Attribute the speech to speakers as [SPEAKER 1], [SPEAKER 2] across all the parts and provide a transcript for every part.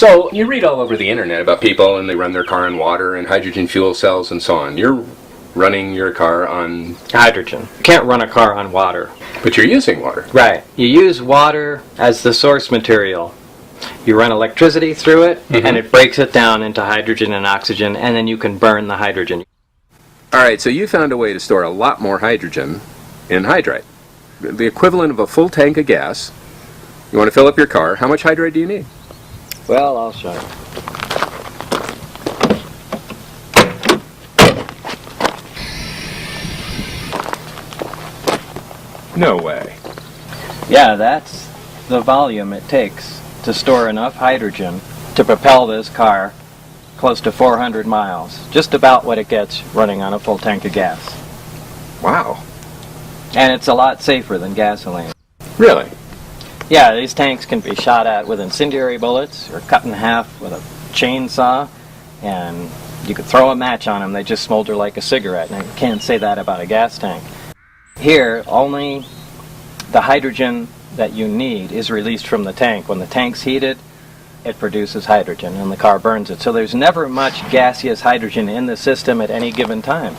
[SPEAKER 1] So you read all over the internet about people and they run their car on water and hydrogen fuel cells and so on. You're running your car on
[SPEAKER 2] hydrogen. You can't run a car on water.
[SPEAKER 1] But you're using water.
[SPEAKER 2] Right. You use water as the source material. You run electricity through it, and it breaks it down into hydrogen and oxygen, and then you can burn the hydrogen.
[SPEAKER 1] All right, so you found a way to store a lot more hydrogen in hydride. The equivalent of a full tank of gas. You want to fill up your car. How much hydride do you need?
[SPEAKER 2] Well, I'll show you.
[SPEAKER 1] No way.
[SPEAKER 2] Yeah, that's the volume it takes to store enough hydrogen to propel this car close to 400 miles. Just about what it gets running on a full tank of gas.
[SPEAKER 1] Wow.
[SPEAKER 2] And it's a lot safer than gasoline.
[SPEAKER 1] Really?
[SPEAKER 2] Yeah, these tanks can be shot at with incendiary bullets or cut in half with a chainsaw, and you could throw a match on them, they just smolder like a cigarette, and you can't say that about a gas tank. Here, only the hydrogen that you need is released from the tank. When the tank's heated, it produces hydrogen, and the car burns it. So there's never much gaseous hydrogen in the system at any given time.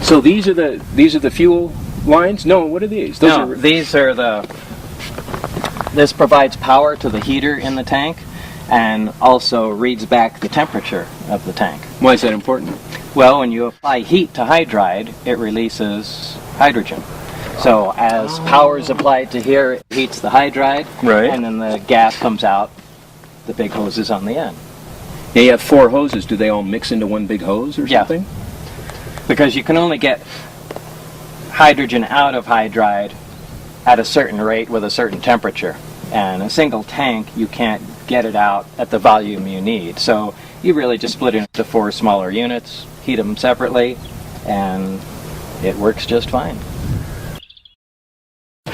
[SPEAKER 1] So these are the fuel lines? No, what are these?
[SPEAKER 2] These are the... This provides power to the heater in the tank and also reads back the temperature of the tank.
[SPEAKER 1] Why is that important?
[SPEAKER 2] Well, when you apply heat to hydride, it releases hydrogen. So as power is applied to here, it heats the hydride,
[SPEAKER 1] right,
[SPEAKER 2] and then the gas comes out, the big hoses on the end.
[SPEAKER 1] Now you have 4 hoses. Do they all mix into one big hose or something?
[SPEAKER 2] Because you can only get hydrogen out of hydride at a certain rate with a certain temperature. And a single tank, you can't get it out at the volume you need. So you really just split it into 4 smaller units, heat them separately, and it works just fine.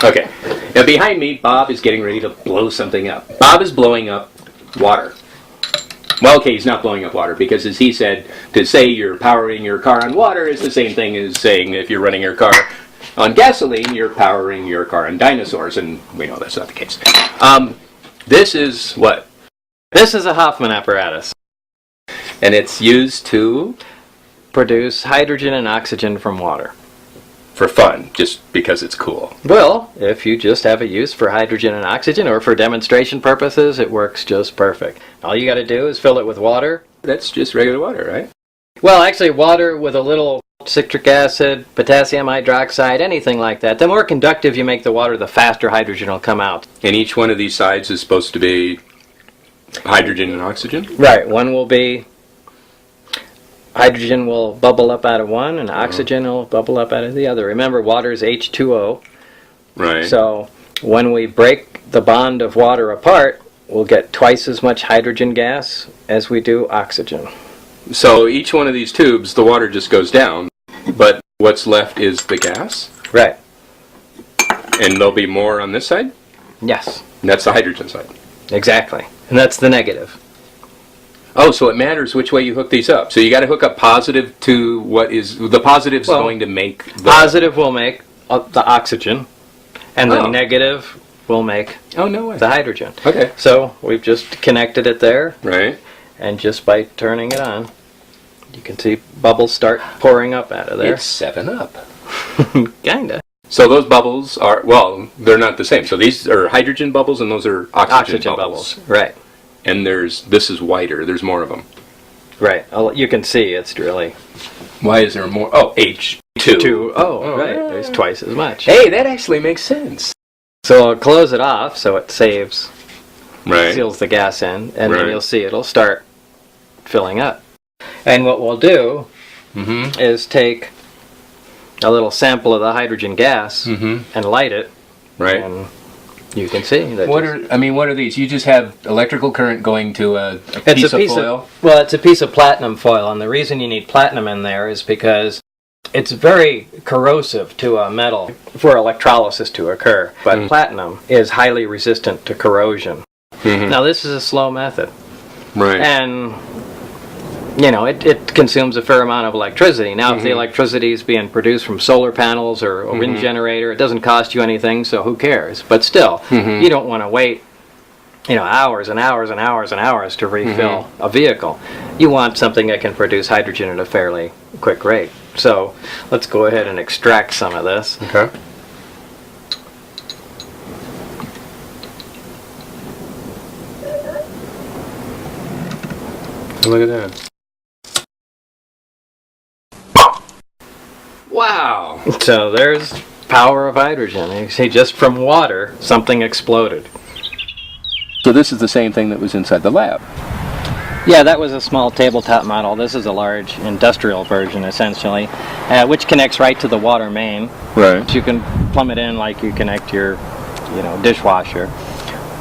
[SPEAKER 1] Okay. Now behind me, Bob is getting ready to blow something up. Bob is blowing up water. Well, okay, he's not blowing up water because, as he said, to say you're powering your car on water is the same thing as saying if you're running your car on gasoline, you're powering your car on dinosaurs, and we know that's not the case. This is what?
[SPEAKER 2] This is a Hoffman apparatus.
[SPEAKER 1] And it's used to
[SPEAKER 2] produce hydrogen and oxygen from water.
[SPEAKER 1] For fun, just because it's cool.
[SPEAKER 2] Well, if you just have a use for hydrogen and oxygen or for demonstration purposes, it works just perfect. All you got to do is fill it with water.
[SPEAKER 1] That's just regular water, right?
[SPEAKER 2] Well, actually, water with a little citric acid, potassium hydroxide, anything like that. The more conductive you make the water, the faster hydrogen will come out.
[SPEAKER 1] And each one of these sides is supposed to be hydrogen and oxygen?
[SPEAKER 2] Right. One will be hydrogen will bubble up out of one, and oxygen will bubble up out of the other. Remember, water is H2O.
[SPEAKER 1] Right.
[SPEAKER 2] So when we break the bond of water apart, we'll get twice as much hydrogen gas as we do oxygen.
[SPEAKER 1] So each one of these tubes, the water just goes down, but what's left is the gas?
[SPEAKER 2] Right.
[SPEAKER 1] And there'll be more on this side?
[SPEAKER 2] Yes.
[SPEAKER 1] And that's the hydrogen side.
[SPEAKER 2] Exactly. And that's the negative.
[SPEAKER 1] Oh, so it matters which way you hook these up. So you got to hook up positive to what is... The positive's going to make... The
[SPEAKER 2] positive will make the oxygen, and the negative will make the hydrogen.
[SPEAKER 1] Okay.
[SPEAKER 2] So we've just connected it there.
[SPEAKER 1] Right.
[SPEAKER 2] And just by turning it on, you can see bubbles start pouring up out of there.
[SPEAKER 1] It's 7-Up.
[SPEAKER 2] Kinda.
[SPEAKER 1] So those bubbles are, well, they're not the same. So these are hydrogen bubbles and those are oxygen bubbles.
[SPEAKER 2] Right.
[SPEAKER 1] And this is wider. There's more of them.
[SPEAKER 2] Right. You can see it's really...
[SPEAKER 1] Why is there more? Oh, H2.
[SPEAKER 2] Right. There's twice as much.
[SPEAKER 1] Hey, that actually makes sense.
[SPEAKER 2] So I'll close it off so it saves,
[SPEAKER 1] right,
[SPEAKER 2] seals the gas in, and then you'll see it'll start filling up. And what we'll do is take a little sample of the hydrogen gas and light it.
[SPEAKER 1] Right.
[SPEAKER 2] And you can see that.
[SPEAKER 1] What are these? You just have electrical current going to a piece of foil?
[SPEAKER 2] Well, it's a piece of platinum foil, and the reason you need platinum in there is because it's very corrosive to a metal for electrolysis to occur, but platinum is highly resistant to corrosion. Now, this is a slow method.
[SPEAKER 1] Right.
[SPEAKER 2] And, you know, it consumes a fair amount of electricity. Now, if the electricity is being produced from solar panels or a wind generator, it doesn't cost you anything, so who cares? But still, you don't want to wait hours and hours and hours and hours to refill a vehicle. You want something that can produce hydrogen at a fairly quick rate. So let's go ahead and extract some of this.
[SPEAKER 1] Okay. Look at that. Wow.
[SPEAKER 2] So there's power of hydrogen. You see, just from water, something exploded.
[SPEAKER 1] So this is the same thing that was inside the lab.
[SPEAKER 2] Yeah, that was a small tabletop model. This is a large industrial version, essentially, which connects right to the water main.
[SPEAKER 1] Right.
[SPEAKER 2] You can plumb it in like you connect your, dishwasher,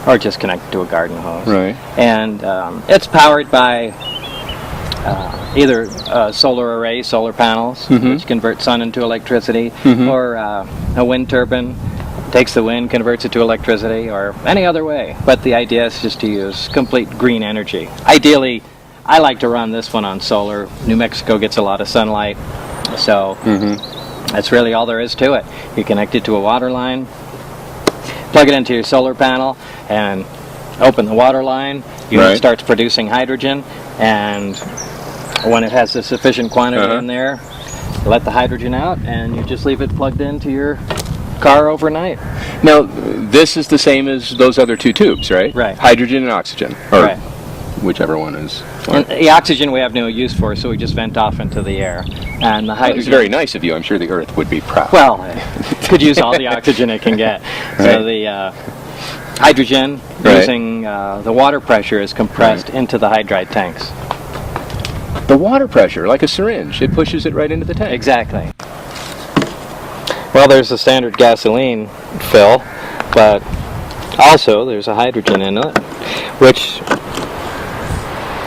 [SPEAKER 2] or just connect it to a garden hose.
[SPEAKER 1] Right.
[SPEAKER 2] And it's powered by either solar array, solar panels, which convert sun into electricity, or a wind turbine. Takes the wind, converts it to electricity, or any other way. But the idea is just to use complete green energy. Ideally, I like to run this one on solar. New Mexico gets a lot of sunlight, so that's really all there is to it. You connect it to a water line, plug it into your solar panel, and open the water line. Unit starts producing hydrogen, and when it has a sufficient quantity in there, you let the hydrogen out, and you just leave it plugged into your car overnight.
[SPEAKER 1] Now, this is the same as those other two tubes, right?
[SPEAKER 2] Right.
[SPEAKER 1] Hydrogen and oxygen. Or
[SPEAKER 2] Right.
[SPEAKER 1] whichever one is.
[SPEAKER 2] And the oxygen we have no use for, so we just vent off into the air. And the
[SPEAKER 1] It's
[SPEAKER 2] hydrogen...
[SPEAKER 1] very nice of you. I'm sure the Earth would be proud.
[SPEAKER 2] Well, it could use all the oxygen it can get. So the hydrogen, using the water pressure, is compressed into the hydride tanks.
[SPEAKER 1] The water pressure, like a syringe, it pushes it right into the tank.
[SPEAKER 2] Exactly. Well, there's the standard gasoline fill, but also there's a hydrogen in it, which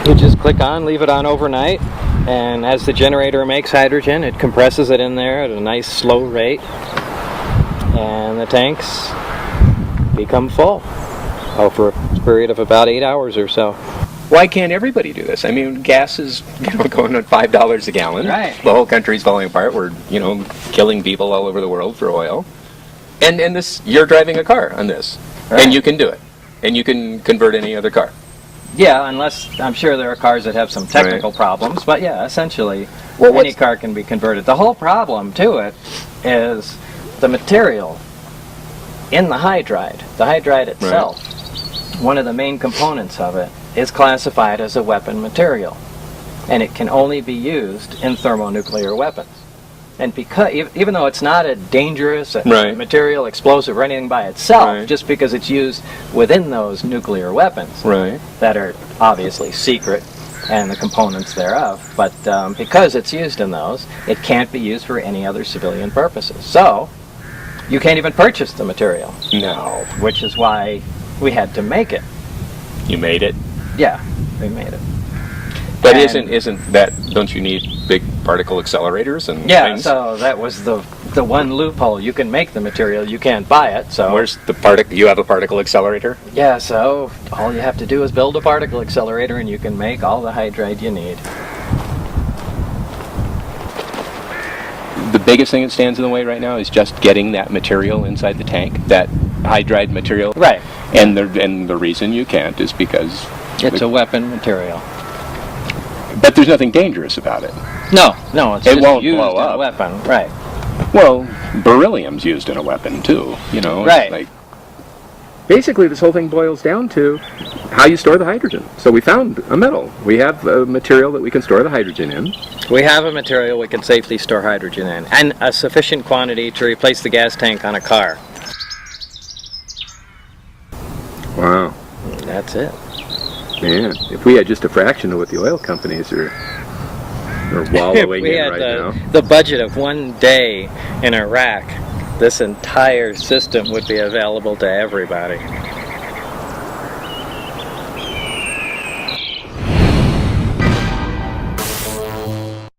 [SPEAKER 2] you just click on, leave it on overnight, and as the generator makes hydrogen, it compresses it in there at a nice slow rate, and the tanks become full over a period of about 8 hours or so.
[SPEAKER 1] Why can't everybody do this? I mean, gas is going on $5 a gallon.
[SPEAKER 2] Right.
[SPEAKER 1] The whole country's falling apart. We're killing people all over the world for oil. And this, you're driving a car on this, and you can do it, and you can convert any other car.
[SPEAKER 2] Yeah, unless I'm sure there are cars that have some technical problems, but yeah, essentially
[SPEAKER 1] Well,
[SPEAKER 2] any car can be converted. The whole problem to it is the material in the hydride. The hydride itself, one of the main components of it, is classified as a weapon material, and it can only be used in thermonuclear weapons. And because, even though it's not a dangerous material, explosive, or anything by itself, just because it's used within those nuclear weapons that are obviously secret, and the components thereof, but because it's used in those, it can't be used for any other civilian purposes. So, you can't even purchase the material.
[SPEAKER 1] No.
[SPEAKER 2] Which is why we had to make it.
[SPEAKER 1] You made it?
[SPEAKER 2] Yeah, we made it.
[SPEAKER 1] But isn't that, don't you need big particle accelerators and things?
[SPEAKER 2] So that was the one loophole. You can make the material, you can't buy it, so...
[SPEAKER 1] Where's the particle? You have a particle accelerator?
[SPEAKER 2] Yeah, so all you have to do is build a particle accelerator and you can make all the hydride you need.
[SPEAKER 1] The biggest thing that stands in the way right now is just getting that material inside the tank, that hydride material.
[SPEAKER 2] Right.
[SPEAKER 1] And the reason you can't is because...
[SPEAKER 2] It's a weapon material.
[SPEAKER 1] But there's nothing dangerous about it.
[SPEAKER 2] No, it's
[SPEAKER 1] It
[SPEAKER 2] just
[SPEAKER 1] won't
[SPEAKER 2] used
[SPEAKER 1] blow
[SPEAKER 2] in
[SPEAKER 1] up.
[SPEAKER 2] a weapon. Right.
[SPEAKER 1] Well, beryllium's used in a weapon too, It's
[SPEAKER 2] Right.
[SPEAKER 1] like, basically, this whole thing boils down to how you store the hydrogen. So we found a metal. We have a material that we can store the hydrogen in.
[SPEAKER 2] We have a material we can safely store hydrogen in, and a sufficient quantity to replace the gas tank on a car.
[SPEAKER 1] Wow.
[SPEAKER 2] That's it.
[SPEAKER 1] Man, if we had just a fraction of what the oil companies are wallowing
[SPEAKER 2] we
[SPEAKER 1] in
[SPEAKER 2] had
[SPEAKER 1] right now.
[SPEAKER 2] the budget of one day in Iraq, this entire system would be available to everybody.